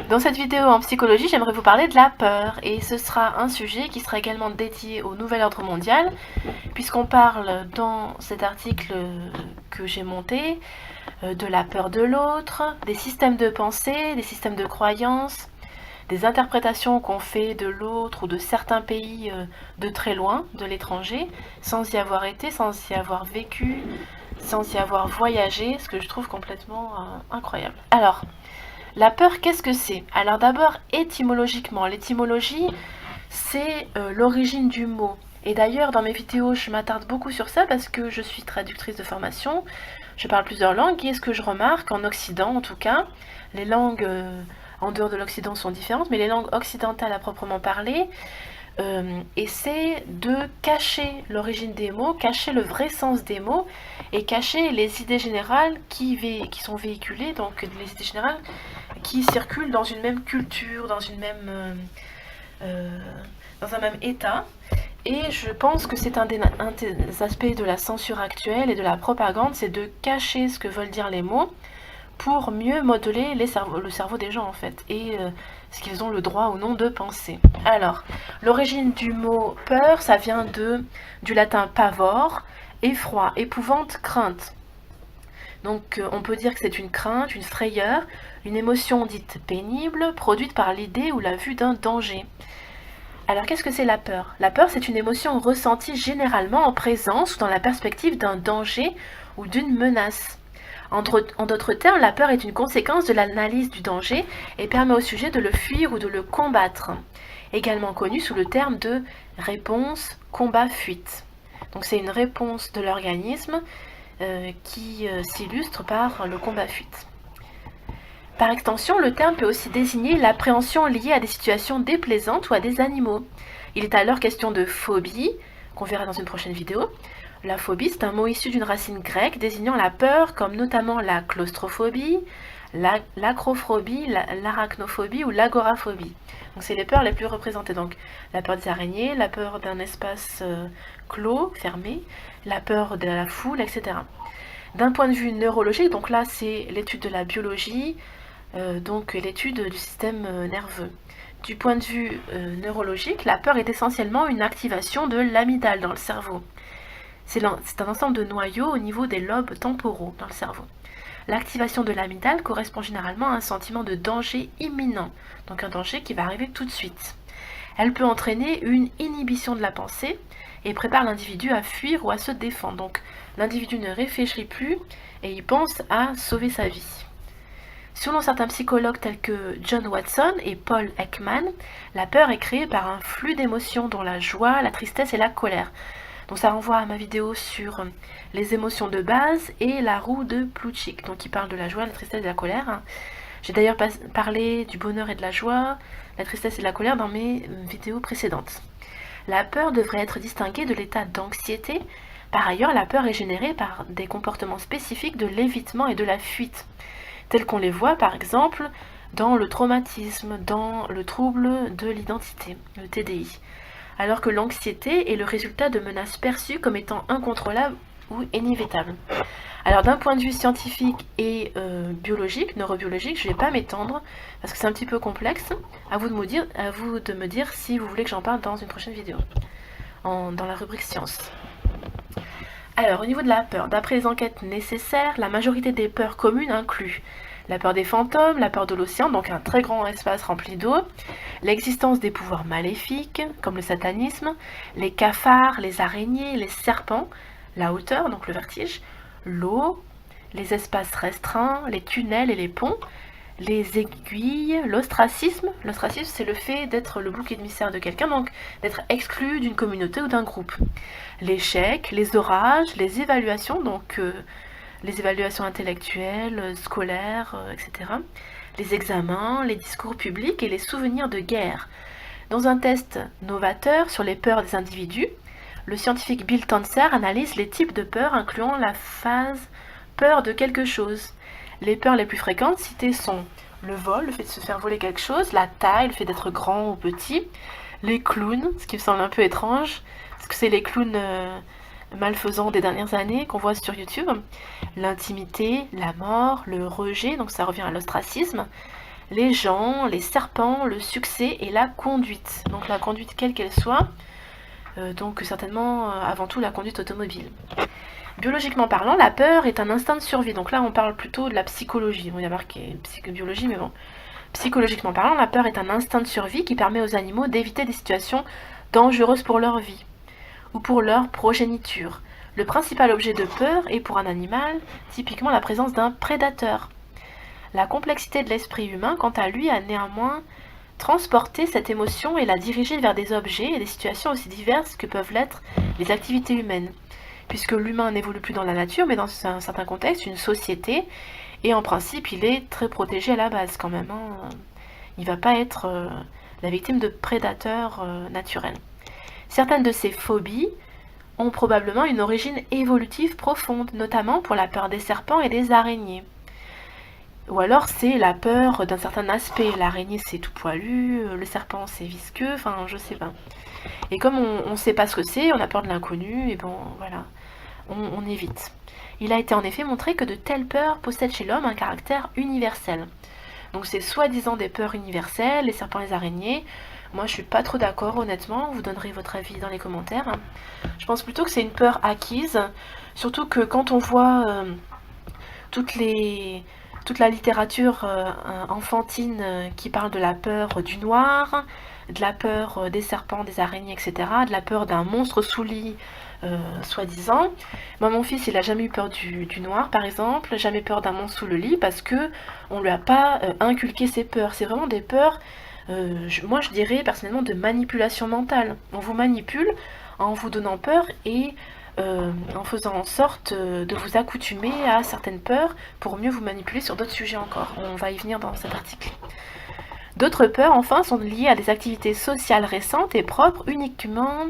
Dans cette vidéo en psychologie, j'aimerais vous parler de la peur et ce sera un sujet qui sera également dédié au nouvel ordre mondial puisqu'on parle dans cet article que j'ai monté de la peur de l'autre, des systèmes de pensée, des systèmes de croyances, des interprétations qu'on fait de l'autre ou de certains pays de très loin, de l'étranger, sans y avoir été, sans y avoir vécu, sans y avoir voyagé, ce que je trouve complètement incroyable. Alors, la peur, qu'est-ce que c'est? Alors d'abord, étymologiquement, l'étymologie, c'est l'origine du mot. Et d'ailleurs, dans mes vidéos, je m'attarde beaucoup sur ça parce que je suis traductrice de formation, je parle plusieurs langues, et ce que je remarque, en Occident en tout cas, les langues en dehors de l'Occident sont différentes, mais les langues occidentales à proprement parler, essaient de cacher l'origine des mots, cacher le vrai sens des mots, et cacher les idées générales qui sont véhiculées, donc les idées générales qui circulent dans une même culture, dans un même état. Et je pense que c'est un des aspects de la censure actuelle et de la propagande, c'est de cacher ce que veulent dire les mots pour mieux modeler le cerveau des gens en fait, et ce qu'ils ont le droit ou non de penser. Alors, l'origine du mot peur, ça vient du latin pavor, effroi, épouvante, crainte. Donc on peut dire que c'est une crainte, une frayeur, une émotion dite pénible, produite par l'idée ou la vue d'un danger. Alors qu'est-ce que c'est la peur? La peur, c'est une émotion ressentie généralement en présence ou dans la perspective d'un danger ou d'une menace. En d'autres termes, la peur est une conséquence de l'analyse du danger et permet au sujet de le fuir ou de le combattre, également connu sous le terme de réponse combat-fuite. Donc c'est une réponse de l'organisme qui s'illustre par le combat-fuite. Par extension, le terme peut aussi désigner l'appréhension liée à des situations déplaisantes ou à des animaux. Il est alors question de phobie, qu'on verra dans une prochaine vidéo. La phobie, c'est un mot issu d'une racine grecque désignant la peur, comme notamment la claustrophobie, l'acrophobie, l'arachnophobie ou l'agoraphobie. Donc c'est les peurs les plus représentées. Donc la peur des araignées, la peur d'un espace clos, fermé, la peur de la foule, etc. D'un point de vue neurologique, donc là c'est l'étude de la biologie, donc l'étude du système nerveux. Du point de vue neurologique, la peur est essentiellement une activation de l'amygdale dans le cerveau. C'est un ensemble de noyaux au niveau des lobes temporaux dans le cerveau. L'activation de l'amygdale correspond généralement à un sentiment de danger imminent, donc un danger qui va arriver tout de suite. Elle peut entraîner une inhibition de la pensée et prépare l'individu à fuir ou à se défendre. Donc l'individu ne réfléchit plus et il pense à sauver sa vie. Selon certains psychologues tels que John Watson et Paul Ekman, la peur est créée par un flux d'émotions dont la joie, la tristesse et la colère. Donc ça renvoie à ma vidéo sur les émotions de base et la roue de Plutchik, donc qui parle de la joie, la tristesse et la colère. J'ai d'ailleurs parlé du bonheur et de la joie, la tristesse et la colère dans mes vidéos précédentes. La peur devrait être distinguée de l'état d'anxiété. Par ailleurs, la peur est générée par des comportements spécifiques de l'évitement et de la fuite, tels qu'on les voit par exemple dans le traumatisme, dans le trouble de l'identité, le TDI. Alors que l'anxiété est le résultat de menaces perçues comme étant incontrôlables ou inévitables. Alors d'un point de vue scientifique et biologique, neurobiologique, je ne vais pas m'étendre parce que c'est un petit peu complexe. À vous de me dire si vous voulez que j'en parle dans une prochaine vidéo, dans la rubrique sciences. Alors au niveau de la peur, d'après les enquêtes nécessaires, la majorité des peurs communes incluent la peur des fantômes, la peur de l'océan, donc un très grand espace rempli d'eau, l'existence des pouvoirs maléfiques, comme le satanisme, les cafards, les araignées, les serpents, la hauteur, donc le vertige, l'eau, les espaces restreints, les tunnels et les ponts, les aiguilles, l'ostracisme. L'ostracisme, c'est le fait d'être le bouc émissaire de quelqu'un, donc d'être exclu d'une communauté ou d'un groupe. L'échec, les orages, les évaluations, donc les évaluations intellectuelles, scolaires, etc. Les examens, les discours publics et les souvenirs de guerre. Dans un test novateur sur les peurs des individus, le scientifique Bill Tanzer analyse les types de peurs incluant la phase peur de quelque chose. Les peurs les plus fréquentes citées sont le vol, le fait de se faire voler quelque chose, la taille, le fait d'être grand ou petit, les clowns, ce qui me semble un peu étrange, parce que c'est les clowns malfaisants des dernières années qu'on voit sur YouTube, l'intimité, la mort, le rejet, donc ça revient à l'ostracisme, les gens, les serpents, le succès et la conduite. Donc la conduite quelle qu'elle soit, donc certainement avant tout la conduite automobile. Biologiquement parlant, la peur est un instinct de survie. Donc là on parle plutôt de la psychologie. On y a marqué psychobiologie, mais bon. Psychologiquement parlant, la peur est un instinct de survie qui permet aux animaux d'éviter des situations dangereuses pour leur vie ou pour leur progéniture. Le principal objet de peur est pour un animal typiquement la présence d'un prédateur. La complexité de l'esprit humain, quant à lui, a néanmoins transporté cette émotion et la dirigé vers des objets et des situations aussi diverses que peuvent l'être les activités humaines. Puisque l'humain n'évolue plus dans la nature, mais dans un certain contexte, une société, et en principe, il est très protégé à la base quand même. Il ne va pas être la victime de prédateurs naturels. Certaines de ces phobies ont probablement une origine évolutive profonde, notamment pour la peur des serpents et des araignées. Ou alors c'est la peur d'un certain aspect. L'araignée c'est tout poilu, le serpent c'est visqueux, enfin je sais pas. Et comme on ne sait pas ce que c'est, on a peur de l'inconnu, et bon voilà, on évite. Il a été en effet montré que de telles peurs possèdent chez l'homme un caractère universel. Donc c'est soi-disant des peurs universelles, les serpents, les araignées. Moi je suis pas trop d'accord honnêtement, vous donnerez votre avis dans les commentaires. Je pense plutôt que c'est une peur acquise, surtout que quand on voit toute la littérature enfantine qui parle de la peur du noir, de la peur des serpents, des araignées, etc., de la peur d'un monstre sous lit, soi-disant. Moi, mon fils, il a jamais eu peur du noir, par exemple, jamais peur d'un monstre sous le lit, parce que on lui a pas inculqué ces peurs. C'est vraiment des peurs, moi je dirais personnellement, de manipulation mentale. On vous manipule en vous donnant peur et en faisant en sorte de vous accoutumer à certaines peurs pour mieux vous manipuler sur d'autres sujets encore. On va y venir dans cet article. D'autres peurs, enfin, sont liées à des activités sociales récentes et propres uniquement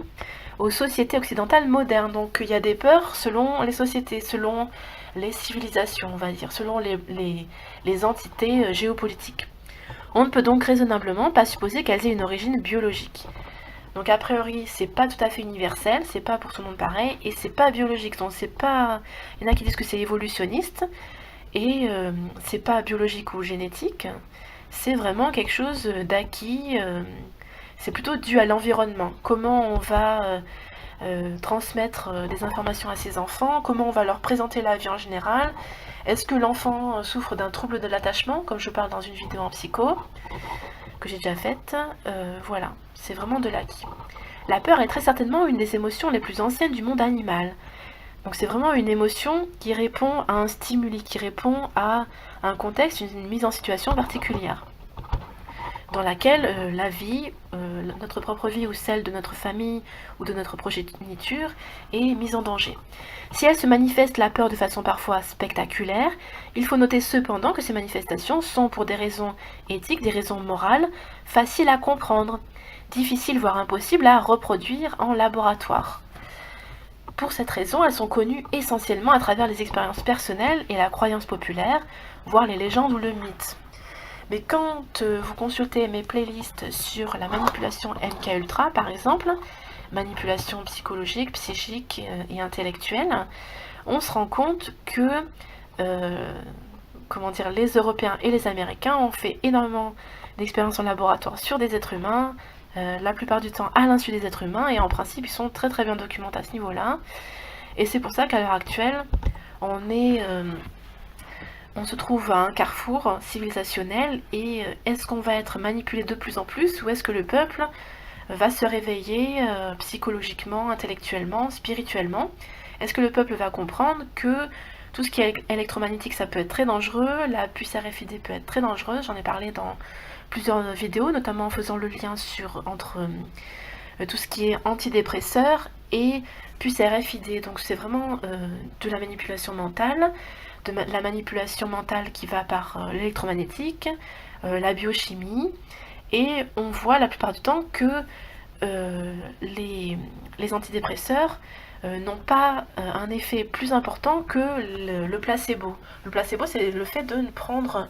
aux sociétés occidentales modernes. Donc il y a des peurs selon les sociétés, selon les civilisations, on va dire, selon les entités géopolitiques. On ne peut donc raisonnablement pas supposer qu'elles aient une origine biologique. Donc a priori, c'est pas tout à fait universel, c'est pas pour tout le monde pareil, et c'est pas biologique. Donc c'est pas. Il y en a qui disent que c'est évolutionniste, et c'est pas biologique ou génétique, c'est vraiment quelque chose d'acquis, c'est plutôt dû à l'environnement. Comment on va transmettre des informations à ses enfants, comment on va leur présenter la vie en général. Est-ce que l'enfant souffre d'un trouble de l'attachement, comme je parle dans une vidéo en psycho, que j'ai déjà faite, voilà, c'est vraiment de l'acquis. La peur est très certainement une des émotions les plus anciennes du monde animal. Donc c'est vraiment une émotion qui répond à un stimuli, qui répond à un contexte, une mise en situation particulière, dans laquelle la vie, notre propre vie ou celle de notre famille ou de notre progéniture est mise en danger. Si elle se manifeste la peur de façon parfois spectaculaire, il faut noter cependant que ces manifestations sont pour des raisons éthiques, des raisons morales, faciles à comprendre, difficiles voire impossibles à reproduire en laboratoire. Pour cette raison, elles sont connues essentiellement à travers les expériences personnelles et la croyance populaire, voire les légendes ou le mythe. Mais quand vous consultez mes playlists sur la manipulation MKUltra, par exemple, manipulation psychologique, psychique et intellectuelle, on se rend compte que les Européens et les Américains ont fait énormément d'expériences en laboratoire sur des êtres humains, la plupart du temps à l'insu des êtres humains, et en principe ils sont très très bien documentés à ce niveau-là. Et c'est pour ça qu'à l'heure actuelle, on se trouve à un carrefour civilisationnel, et est-ce qu'on va être manipulé de plus en plus, ou est-ce que le peuple va se réveiller psychologiquement, intellectuellement, spirituellement? Est-ce que le peuple va comprendre que tout ce qui est électromagnétique, ça peut être très dangereux, la puce RFID peut être très dangereuse, j'en ai parlé dans plusieurs vidéos, notamment en faisant le lien entre tout ce qui est antidépresseur et puce RFID. Donc c'est vraiment de la manipulation mentale, de la manipulation mentale qui va par l'électromagnétique, la biochimie, et on voit la plupart du temps que les antidépresseurs n'ont pas un effet plus important que le placebo. Le placebo, c'est le fait de ne prendre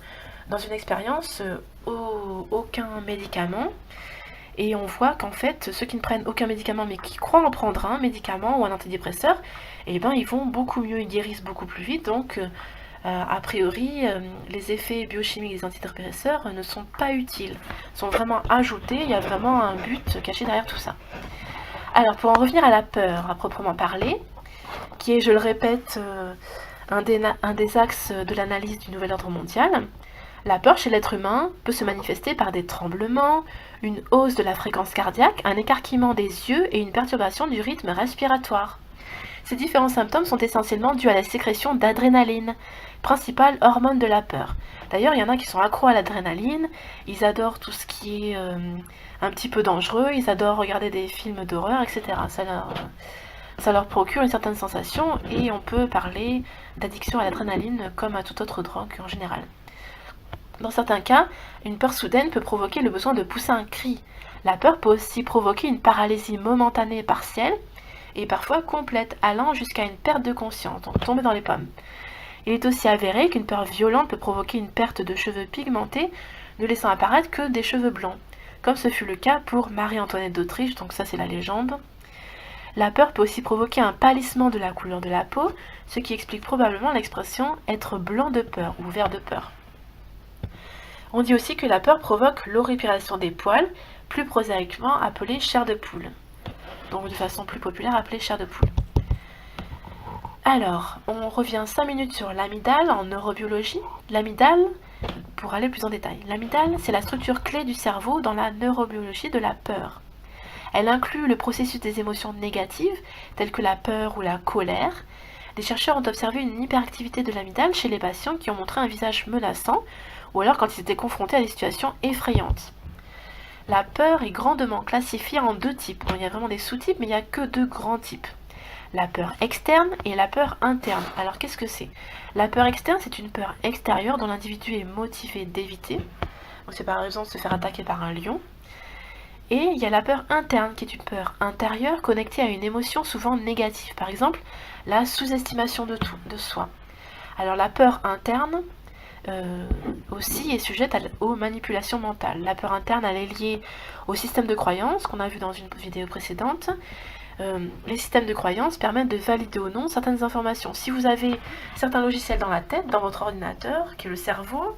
dans une expérience aucun médicament, et on voit qu'en fait ceux qui ne prennent aucun médicament mais qui croient en prendre un médicament ou un antidépresseur, eh ben ils vont beaucoup mieux, ils guérissent beaucoup plus vite. Donc A priori, les effets biochimiques des antidépresseurs ne sont pas utiles, sont vraiment ajoutés, il y a vraiment un but caché derrière tout ça. Alors, pour en revenir à la peur à proprement parler, qui est, je le répète, un des axes de l'analyse du nouvel ordre mondial, la peur chez l'être humain peut se manifester par des tremblements, une hausse de la fréquence cardiaque, un écarquillement des yeux et une perturbation du rythme respiratoire. Ces différents symptômes sont essentiellement dus à la sécrétion d'adrénaline, principale hormone de la peur. D'ailleurs, il y en a qui sont accros à l'adrénaline, ils adorent tout ce qui est un petit peu dangereux, ils adorent regarder des films d'horreur, etc. Ça leur procure une certaine sensation et on peut parler d'addiction à l'adrénaline comme à toute autre drogue en général. Dans certains cas, une peur soudaine peut provoquer le besoin de pousser un cri. La peur peut aussi provoquer une paralysie momentanée partielle et parfois complète, allant jusqu'à une perte de conscience, donc tomber dans les pommes. Il est aussi avéré qu'une peur violente peut provoquer une perte de cheveux pigmentés, ne laissant apparaître que des cheveux blancs, comme ce fut le cas pour Marie-Antoinette d'Autriche, donc ça c'est la légende. La peur peut aussi provoquer un pâlissement de la couleur de la peau, ce qui explique probablement l'expression « être blanc de peur » ou « vert de peur ». On dit aussi que la peur provoque l'horripilation des poils, plus prosaïquement appelée chair de poule. Donc de façon plus populaire appelée chair de poule. Alors, on revient 5 minutes sur l'amygdale en neurobiologie. L'amygdale, pour aller plus en détail, l'amygdale, c'est la structure clé du cerveau dans la neurobiologie de la peur. Elle inclut le processus des émotions négatives, telles que la peur ou la colère. Des chercheurs ont observé une hyperactivité de l'amygdale chez les patients qui ont montré un visage menaçant, ou alors quand ils étaient confrontés à des situations effrayantes. La peur est grandement classifiée en 2 types. Bon, il y a vraiment des sous-types, mais il n'y a que 2 grands types. La peur externe et la peur interne. Alors qu'est-ce que c'est? La peur externe, c'est une peur extérieure dont l'individu est motivé d'éviter. C'est par exemple se faire attaquer par un lion. Et il y a la peur interne, qui est une peur intérieure connectée à une émotion souvent négative. Par exemple, la sous-estimation de soi. Alors la peur interne aussi est sujette aux manipulations mentales. La peur interne, elle est liée au système de croyance qu'on a vu dans une vidéo précédente. Les systèmes de croyance permettent de valider ou non certaines informations. Si vous avez certains logiciels dans la tête, dans votre ordinateur, qui est le cerveau,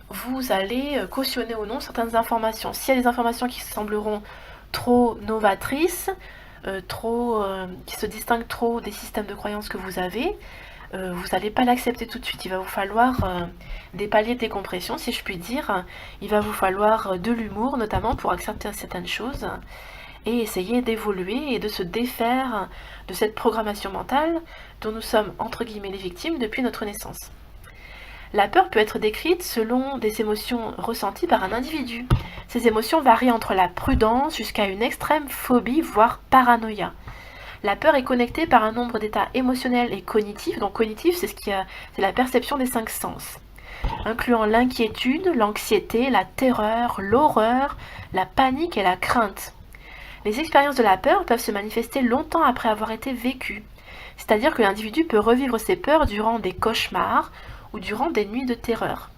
vous allez cautionner ou non certaines informations. S'il y a des informations qui sembleront trop novatrices, qui se distinguent trop des systèmes de croyance que vous avez, vous n'allez pas l'accepter tout de suite. Il va vous falloir des paliers de décompression, si je puis dire. Il va vous falloir de l'humour, notamment, pour accepter certaines choses et essayer d'évoluer et de se défaire de cette programmation mentale dont nous sommes, entre guillemets, les victimes depuis notre naissance. La peur peut être décrite selon des émotions ressenties par un individu. Ces émotions varient entre la prudence jusqu'à une extrême phobie, voire paranoïa. La peur est connectée par un nombre d'états émotionnels et cognitifs. Donc cognitif, c'est la perception des 5 sens, incluant l'inquiétude, l'anxiété, la terreur, l'horreur, la panique et la crainte. Les expériences de la peur peuvent se manifester longtemps après avoir été vécues. C'est-à-dire que l'individu peut revivre ses peurs durant des cauchemars ou durant des nuits de terreur.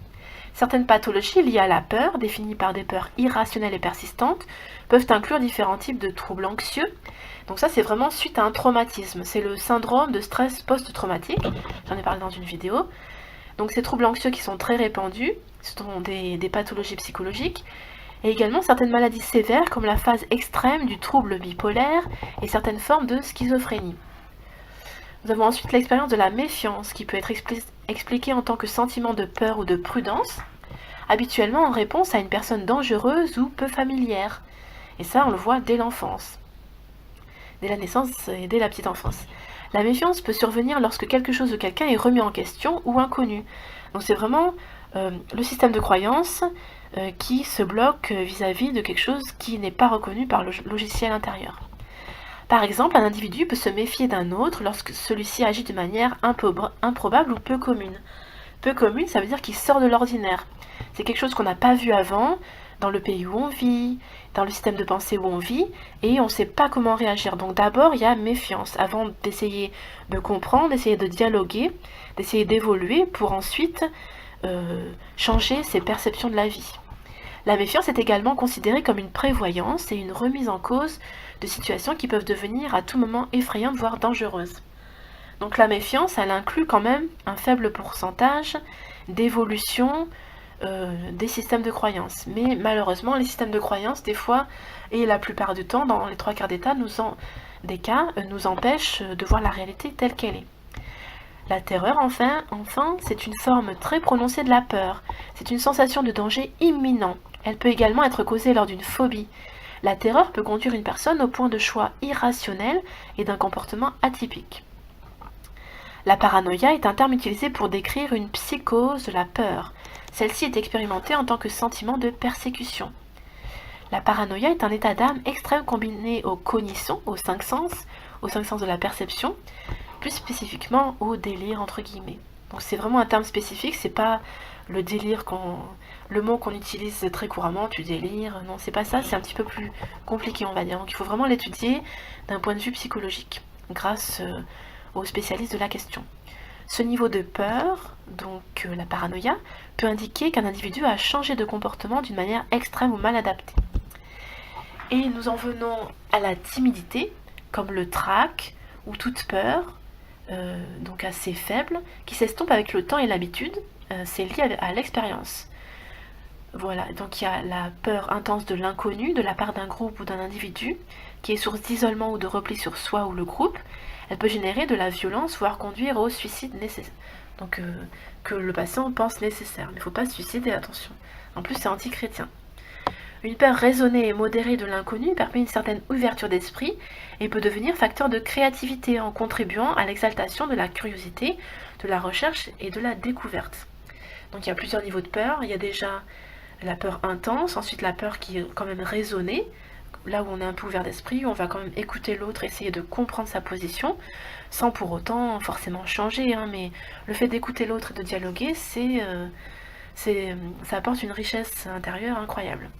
Certaines pathologies liées à la peur, définies par des peurs irrationnelles et persistantes, peuvent inclure différents types de troubles anxieux. Donc ça, c'est vraiment suite à un traumatisme. C'est le syndrome de stress post-traumatique. J'en ai parlé dans une vidéo. Donc ces troubles anxieux qui sont très répandus, ce sont des pathologies psychologiques, et également certaines maladies sévères comme la phase extrême du trouble bipolaire et certaines formes de schizophrénie. Nous avons ensuite l'expérience de la méfiance qui peut être expliquée en tant que sentiment de peur ou de prudence, habituellement en réponse à une personne dangereuse ou peu familière. Et ça, on le voit dès l'enfance, dès la naissance et dès la petite enfance. La méfiance peut survenir lorsque quelque chose ou quelqu'un est remis en question ou inconnu. Donc c'est vraiment le système de croyance qui se bloque vis-à-vis de quelque chose qui n'est pas reconnu par le logiciel intérieur. Par exemple, un individu peut se méfier d'un autre lorsque celui-ci agit de manière improbable ou peu commune. Peu commune, ça veut dire qu'il sort de l'ordinaire. C'est quelque chose qu'on n'a pas vu avant, dans le pays où on vit, dans le système de pensée où on vit, et on ne sait pas comment réagir. Donc d'abord, il y a méfiance, avant d'essayer de comprendre, d'essayer de dialoguer, d'essayer d'évoluer pour ensuite changer ses perceptions de la vie. La méfiance est également considérée comme une prévoyance et une remise en cause de situations qui peuvent devenir à tout moment effrayantes, voire dangereuses. Donc la méfiance, elle inclut quand même un faible pourcentage d'évolution des systèmes de croyances. Mais malheureusement, les systèmes de croyances, des fois, et la plupart du temps, dans les 3 quarts des cas, nous empêchent de voir la réalité telle qu'elle est. La terreur, enfin, c'est une forme très prononcée de la peur. C'est une sensation de danger imminent. Elle peut également être causée lors d'une phobie. La terreur peut conduire une personne au point de choix irrationnel et d'un comportement atypique. La paranoïa est un terme utilisé pour décrire une psychose de la peur. Celle-ci est expérimentée en tant que sentiment de persécution. La paranoïa est un état d'âme extrême combiné aux cognitions, aux 5 sens de la perception, plus spécifiquement au délire entre guillemets. Donc c'est vraiment un terme spécifique, c'est pas le délire le mot qu'on utilise très couramment, tu délires, non c'est pas ça, c'est un petit peu plus compliqué on va dire. Donc il faut vraiment l'étudier d'un point de vue psychologique, grâce aux spécialistes de la question. Ce niveau de peur, donc la paranoïa, peut indiquer qu'un individu a changé de comportement d'une manière extrême ou mal adaptée. Et nous en venons à la timidité, comme le trac ou toute peur, donc assez faible, qui s'estompe avec le temps et l'habitude, c'est lié à l'expérience. Voilà, donc il y a la peur intense de l'inconnu de la part d'un groupe ou d'un individu, qui est source d'isolement ou de repli sur soi ou le groupe. Elle peut générer de la violence, voire conduire au suicide nécessaire. Donc que le patient pense nécessaire. Mais il ne faut pas se suicider, attention. En plus, c'est anti-chrétien. Une peur raisonnée et modérée de l'inconnu permet une certaine ouverture d'esprit et peut devenir facteur de créativité en contribuant à l'exaltation de la curiosité, de la recherche et de la découverte. Donc il y a plusieurs niveaux de peur. Il y a déjà la peur intense, ensuite la peur qui est quand même raisonnée, là où on est un peu ouvert d'esprit, où on va quand même écouter l'autre, essayer de comprendre sa position, sans pour autant forcément changer, mais le fait d'écouter l'autre et de dialoguer, ça apporte une richesse intérieure incroyable.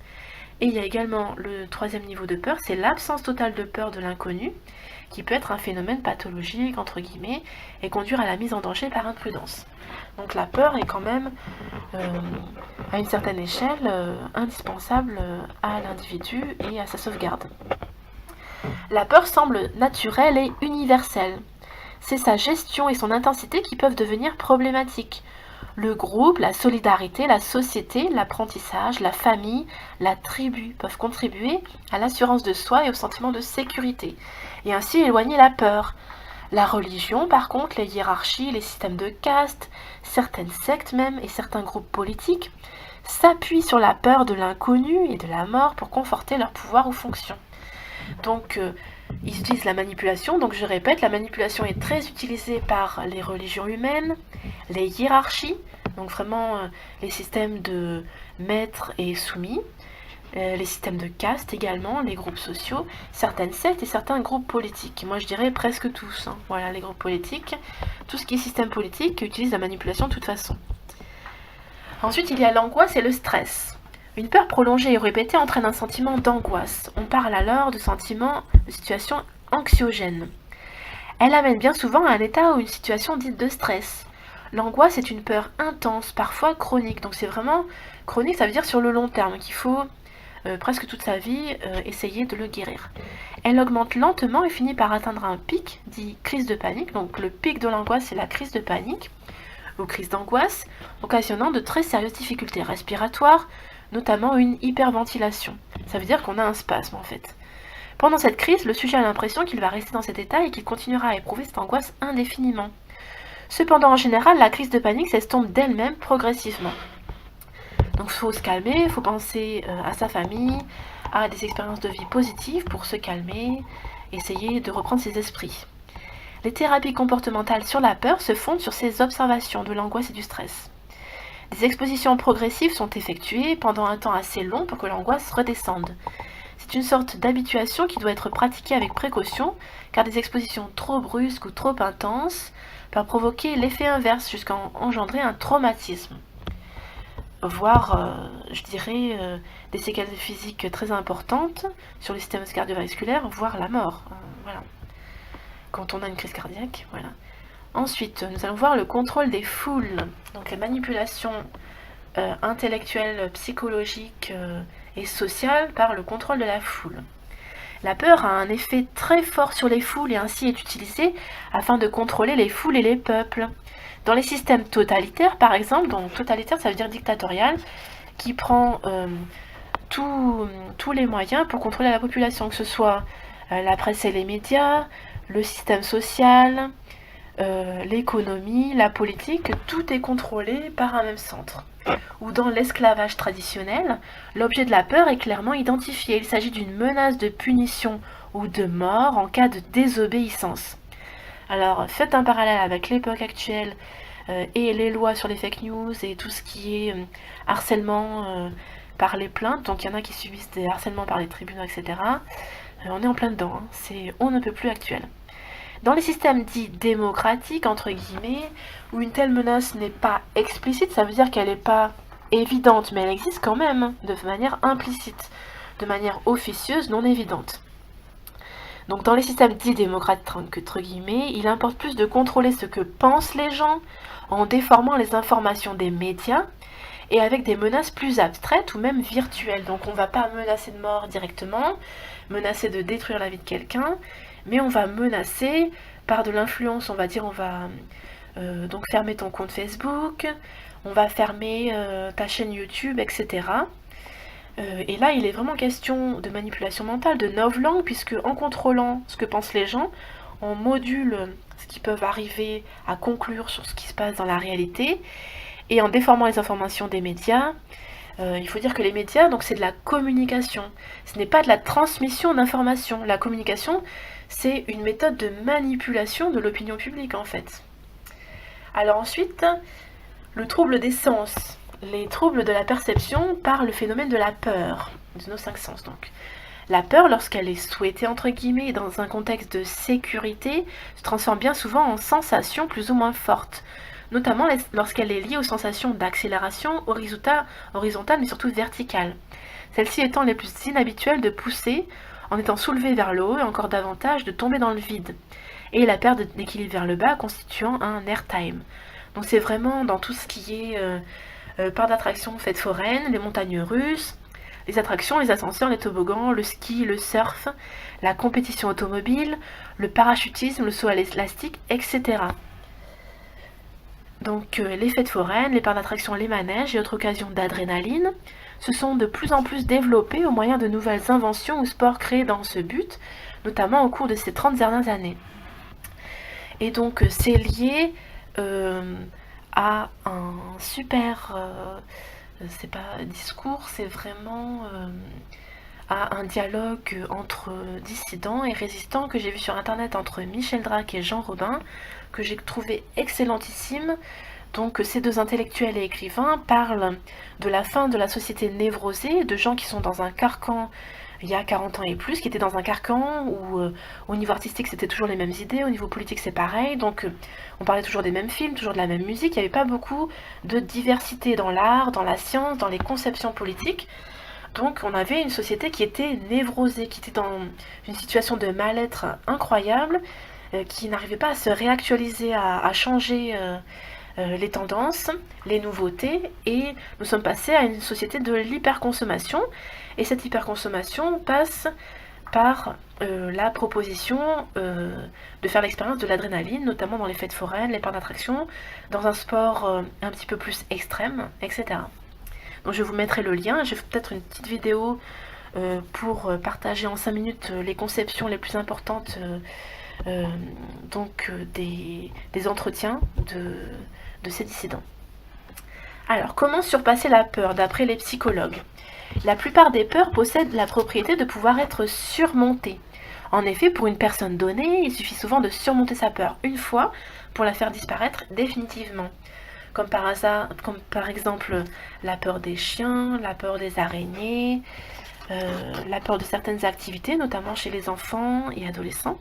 Et il y a également le 3e niveau de peur, c'est l'absence totale de peur de l'inconnu, qui peut être un phénomène pathologique, entre guillemets, et conduire à la mise en danger par imprudence. Donc la peur est quand même, à une certaine échelle, indispensable à l'individu et à sa sauvegarde. La peur semble naturelle et universelle. C'est sa gestion et son intensité qui peuvent devenir problématiques. Le groupe, la solidarité, la société, l'apprentissage, la famille, la tribu peuvent contribuer à l'assurance de soi et au sentiment de sécurité, et ainsi éloigner la peur. La religion, par contre, les hiérarchies, les systèmes de caste, certaines sectes même et certains groupes politiques s'appuient sur la peur de l'inconnu et de la mort pour conforter leur pouvoir ou fonction. Donc, ils utilisent la manipulation. Donc, je répète, la manipulation est très utilisée par les religions humaines, les hiérarchies, donc vraiment les systèmes de maîtres et soumis, les systèmes de caste également, les groupes sociaux, certaines sectes et certains groupes politiques. Moi, je dirais presque tous. Voilà, les groupes politiques, tout ce qui est système politique utilise la manipulation de toute façon. Ensuite, il y a l'angoisse et le stress. Une peur prolongée et répétée entraîne un sentiment d'angoisse. On parle alors de situation anxiogène. Elle amène bien souvent à un état ou une situation dite de stress. L'angoisse est une peur intense, parfois chronique. Donc c'est vraiment chronique, ça veut dire sur le long terme, qu'il faut presque toute sa vie essayer de le guérir. Elle augmente lentement et finit par atteindre un pic, dit crise de panique. Donc le pic de l'angoisse, c'est la crise de panique, ou crise d'angoisse, occasionnant de très sérieuses difficultés respiratoires, notamment une hyperventilation. Ça veut dire qu'on a un spasme en fait. Pendant cette crise, le sujet a l'impression qu'il va rester dans cet état et qu'il continuera à éprouver cette angoisse indéfiniment. Cependant, en général, la crise de panique s'estompe d'elle-même progressivement. Donc il faut se calmer, il faut penser à sa famille, à des expériences de vie positives pour se calmer, essayer de reprendre ses esprits. Les thérapies comportementales sur la peur se fondent sur ces observations de l'angoisse et du stress. Des expositions progressives sont effectuées pendant un temps assez long pour que l'angoisse redescende. C'est une sorte d'habituation qui doit être pratiquée avec précaution, car des expositions trop brusques ou trop intenses peuvent provoquer l'effet inverse jusqu'à engendrer un traumatisme, voire, je dirais, des séquelles physiques très importantes sur le système cardiovasculaire, voire la mort. Voilà. Quand on a une crise cardiaque, voilà. Ensuite, nous allons voir le contrôle des foules, donc les manipulations intellectuelles, psychologiques et sociales par le contrôle de la foule. La peur a un effet très fort sur les foules et ainsi est utilisée afin de contrôler les foules et les peuples. Dans les systèmes totalitaires, par exemple, donc totalitaire ça veut dire dictatorial, qui prend tous les moyens pour contrôler la population, que ce soit la presse et les médias, le système social, l'économie, la politique, tout est contrôlé par un même centre. Ou dans l'esclavage traditionnel, l'objet de la peur est clairement identifié. Il s'agit d'une menace de punition ou de mort en cas de désobéissance. Alors faites un parallèle avec l'époque actuelle et les lois sur les fake news et tout ce qui est harcèlement par les plaintes. Donc il y en a qui subissent des harcèlements par les tribunaux, etc. On est en plein dedans, hein. C'est on ne peut plus actuel. Dans les systèmes dits démocratiques, entre guillemets, où une telle menace n'est pas explicite, ça veut dire qu'elle n'est pas évidente, mais elle existe quand même, de manière implicite, de manière officieuse, non évidente. Donc dans les systèmes dits démocratiques, entre guillemets, il importe plus de contrôler ce que pensent les gens en déformant les informations des médias et avec des menaces plus abstraites ou même virtuelles. Donc on ne va pas menacer de mort directement, menacer de détruire la vie de quelqu'un, mais on va menacer par de l'influence, on va dire on va donc fermer ton compte Facebook, on va fermer ta chaîne YouTube, etc. Et là, il est vraiment question de manipulation mentale, de novlangue, puisque en contrôlant ce que pensent les gens, on module ce qu'ils peuvent arriver à conclure sur ce qui se passe dans la réalité, et en déformant les informations des médias, il faut dire que les médias, donc c'est de la communication, ce n'est pas de la transmission d'informations. La communication, c'est une méthode de manipulation de l'opinion publique en fait. Alors ensuite, le trouble des sens, les troubles de la perception par le phénomène de la peur, de nos 5 sens donc. La peur, lorsqu'elle est souhaitée entre guillemets dans un contexte de sécurité, se transforme bien souvent en sensation plus ou moins forte, notamment lorsqu'elle est liée aux sensations d'accélération horizontale mais surtout verticale. Celles-ci étant les plus inhabituelles de pousser en étant soulevée vers le haut et encore davantage de tomber dans le vide. Et la perte d'équilibre vers le bas constituant un airtime. Donc c'est vraiment dans tout ce qui est parc d'attractions, fêtes foraines, les montagnes russes, les attractions, les ascenseurs, les toboggans, le ski, le surf, la compétition automobile, le parachutisme, le saut à l'élastique, etc. Donc les fêtes foraines, les parcs d'attractions, les manèges et autres occasions d'adrénaline se sont de plus en plus développés au moyen de nouvelles inventions ou sports créés dans ce but, notamment au cours de ces 30 dernières années. Et donc c'est lié à un super, c'est pas discours, c'est vraiment à un dialogue entre dissidents et résistants que j'ai vu sur internet entre Michel Drac et Jean Robin, que j'ai trouvé excellentissime. Donc ces deux intellectuels et écrivains parlent de la fin de la société névrosée, de gens qui sont dans un carcan il y a 40 ans et plus, qui étaient dans un carcan où au niveau artistique c'était toujours les mêmes idées, au niveau politique c'est pareil, donc on parlait toujours des mêmes films, toujours de la même musique, il n'y avait pas beaucoup de diversité dans l'art, dans la science, dans les conceptions politiques. Donc on avait une société qui était névrosée, qui était dans une situation de mal-être incroyable, qui n'arrivait pas à se réactualiser, à changer les tendances, les nouveautés, et nous sommes passés à une société de l'hyperconsommation, et cette hyperconsommation passe par la proposition de faire l'expérience de l'adrénaline, notamment dans les fêtes foraines, les parcs d'attractions, dans un sport un petit peu plus extrême, etc. Donc je vous mettrai le lien, je ferai peut-être une petite vidéo pour partager en 5 minutes les conceptions les plus importantes des entretiens de ces dissidents. Alors, comment surpasser la peur d'après les psychologues? La plupart des peurs possèdent la propriété de pouvoir être surmontées. En effet, pour une personne donnée, il suffit souvent de surmonter sa peur une fois pour la faire disparaître définitivement. Comme par exemple la peur des chiens, la peur des araignées, la peur de certaines activités, notamment chez les enfants et adolescents.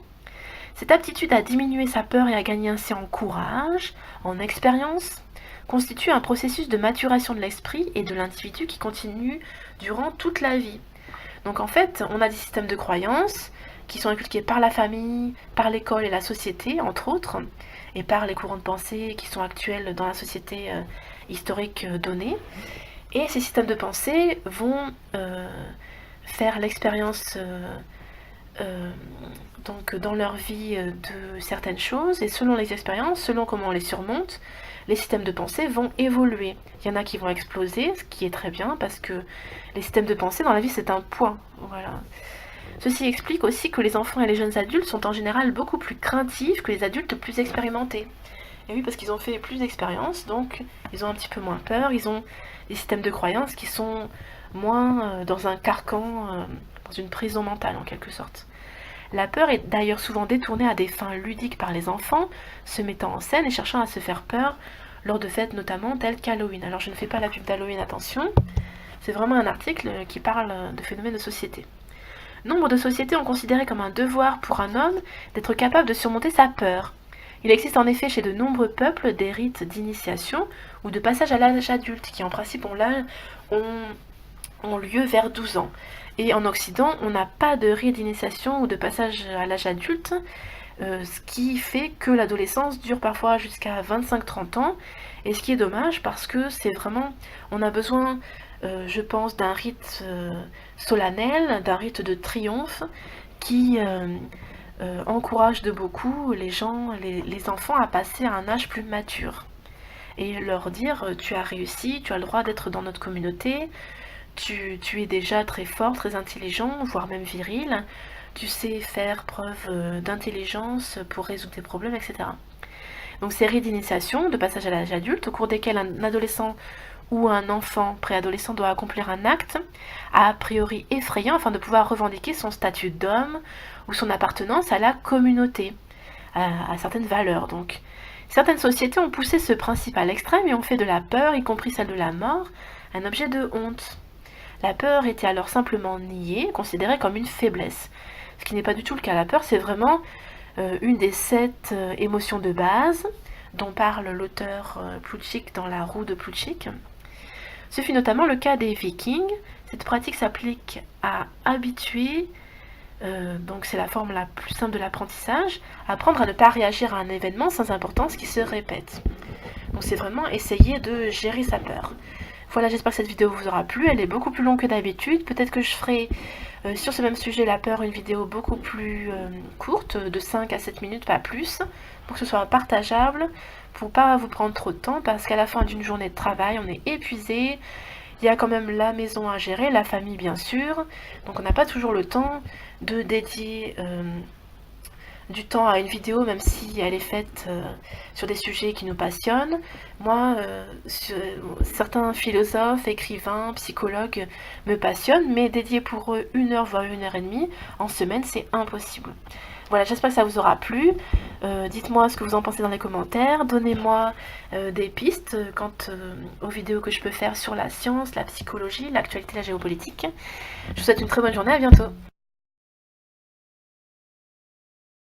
Cette aptitude à diminuer sa peur et à gagner ainsi en courage, en expérience, constitue un processus de maturation de l'esprit et de l'individu qui continue durant toute la vie. Donc en fait, on a des systèmes de croyances qui sont inculqués par la famille, par l'école et la société, entre autres, et par les courants de pensée qui sont actuels dans la société historique donnée. Et ces systèmes de pensée vont faire l'expérience donc dans leur vie de certaines choses, et selon les expériences, selon comment on les surmonte, les systèmes de pensée vont évoluer. Il y en a qui vont exploser, ce qui est très bien, parce que les systèmes de pensée dans la vie c'est un point. Voilà. Ceci explique aussi que les enfants et les jeunes adultes sont en général beaucoup plus craintifs que les adultes plus expérimentés. Et oui, parce qu'ils ont fait plus d'expériences, donc ils ont un petit peu moins peur, ils ont des systèmes de croyances qui sont moins dans un carcan, dans une prison mentale en quelque sorte. La peur est d'ailleurs souvent détournée à des fins ludiques par les enfants, se mettant en scène et cherchant à se faire peur lors de fêtes notamment telles qu'Halloween. Alors je ne fais pas la pub d'Halloween, attention, c'est vraiment un article qui parle de phénomènes de société. Nombre de sociétés ont considéré comme un devoir pour un homme d'être capable de surmonter sa peur. Il existe en effet chez de nombreux peuples des rites d'initiation ou de passage à l'âge adulte qui en principe ont lieu vers 12 ans. Et en Occident, on n'a pas de rite d'initiation ou de passage à l'âge adulte, ce qui fait que l'adolescence dure parfois jusqu'à 25-30 ans, et ce qui est dommage parce que c'est vraiment, on a besoin, je pense, d'un rite solennel, d'un rite de triomphe qui encourage de beaucoup les gens, les enfants à passer à un âge plus mature. Et leur dire, tu as réussi, tu as le droit d'être dans notre communauté, tu es déjà très fort, très intelligent, voire même viril, tu sais faire preuve d'intelligence pour résoudre tes problèmes, etc. Donc ces rites d'initiation, de passage à l'âge adulte, au cours desquels un adolescent ou un enfant préadolescent doit accomplir un acte a priori effrayant afin de pouvoir revendiquer son statut d'homme ou son appartenance à la communauté, à certaines valeurs donc. Certaines sociétés ont poussé ce principe à l'extrême et ont fait de la peur, y compris celle de la mort, un objet de honte. La peur était alors simplement niée, considérée comme une faiblesse. Ce qui n'est pas du tout le cas. La peur, c'est vraiment une des 7 émotions de base dont parle l'auteur Plutchik dans La roue de Plutchik. Ce fut notamment le cas des Vikings. Cette pratique s'applique à habituer, donc c'est la forme la plus simple de l'apprentissage, apprendre à ne pas réagir à un événement sans importance qui se répète. Donc c'est vraiment essayer de gérer sa peur. Voilà, j'espère que cette vidéo vous aura plu, elle est beaucoup plus longue que d'habitude, peut-être que je ferai sur ce même sujet, la peur, une vidéo beaucoup plus courte, de 5 à 7 minutes, pas plus, pour que ce soit partageable, pour pas vous prendre trop de temps, parce qu'à la fin d'une journée de travail, on est épuisé, il y a quand même la maison à gérer, la famille bien sûr, donc on n'a pas toujours le temps de dédier du temps à une vidéo, même si elle est faite sur des sujets qui nous passionnent. Moi, certains philosophes, écrivains, psychologues me passionnent, mais dédier pour eux 1 heure, voire 1 heure et demie, en semaine, c'est impossible. Voilà, j'espère que ça vous aura plu. Dites-moi ce que vous en pensez dans les commentaires. Donnez-moi des pistes quant aux vidéos que je peux faire sur la science, la psychologie, l'actualité, la géopolitique. Je vous souhaite une très bonne journée, à bientôt.